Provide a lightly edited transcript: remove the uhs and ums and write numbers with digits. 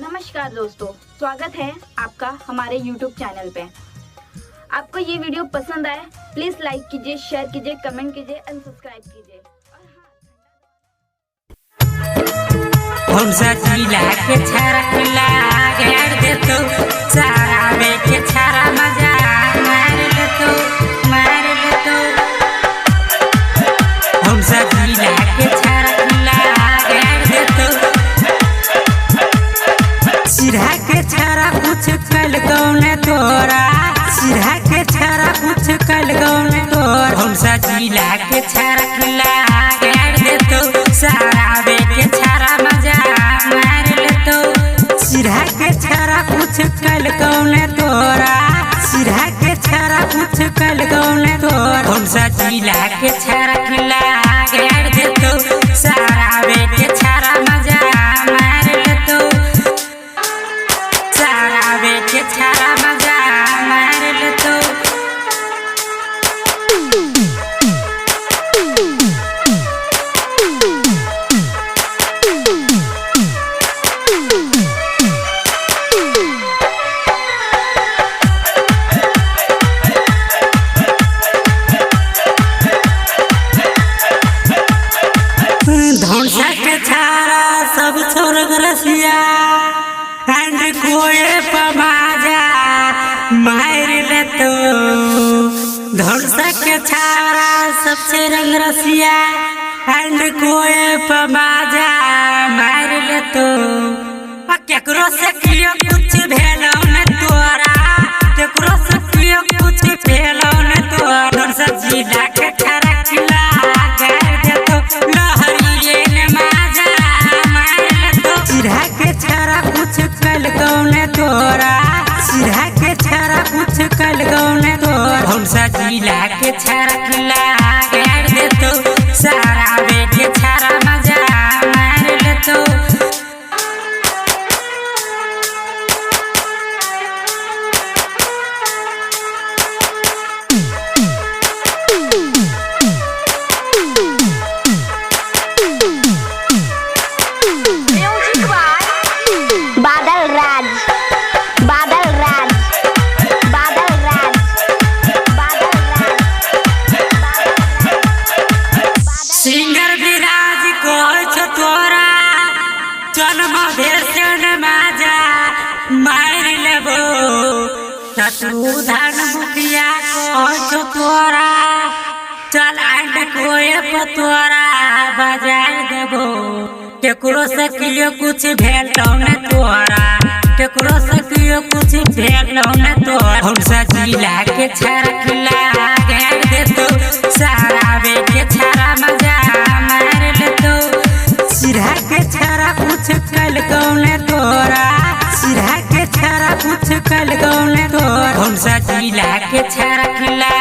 नमस्कार दोस्तों, स्वागत है आपका हमारे YouTube चैनल पे। आपको ये वीडियो पसंद आए प्लीज लाइक कीजिए, शेयर कीजिए, कमेंट कीजिए एंड सब्सक्राइब कीजिए। हमसा जिला के छारा खिला घेर दे तो सारा बे के छारा मजा मार ले तो हमसा जिला के छारा खिला घेर दे तो सिरा के छारा कुछ कल गौने तोरा, सिरा के छारा कुछ कल गौने तोरा। हमसा जिला के छारा खिला घेर दे तो सारा बे के छारा मजा मार ले तो सिरा के छारा कुछ कल गौने तोरा, सिरा के छारा कुछ कल गौने तोरा। हमसा जिला के छारा खिला घेर दे तो सारा बे के छारा मजा मार ले तो सारा बे के छारा मजा मार ले तो धौंसा के छारा सब छोड़ रसिया एंड कोए पमाजा मार ले तो धौंसा के छारा सबसे रंग रसिया एंड कोए पमाजा मार ले तो केकरो से कियो कुछ भेलो न तोरा, केकरो से कियो कुछ भेलो न तोरा। धौंसा जिला के छारा खिला घेर दे तो लहरिए ने माजा मार ले तो सिरा के छारा कुछ कल गौने तोरा, सिरा के छारा कुछ कल गौने तोरा। हमसा जिला के छारा खिला घेर दे तो सारा बे के छारा मजा मार ले तो बादल राज बादल राज बादल राज बादल राज सिंगर विराज को तोरा जन्म भेषण माजा मार लेबो। शत्रुधन मुखिया को तोरा चल आंड कोए पतोरा बाजार देबो। केकरो से कियो कुछ भेलो न तोरा, केकरो से कियो कुछ भेलो न तोरा। हमसा जिला के छारा खिला घेर दे तो सारा बे के छारा मजा मार ले तो सिरा के छारा कुछ कल गौने तोरा, सिरा के छारा कुछ कल गौने तोरा। हमसा जिला के छारा खिला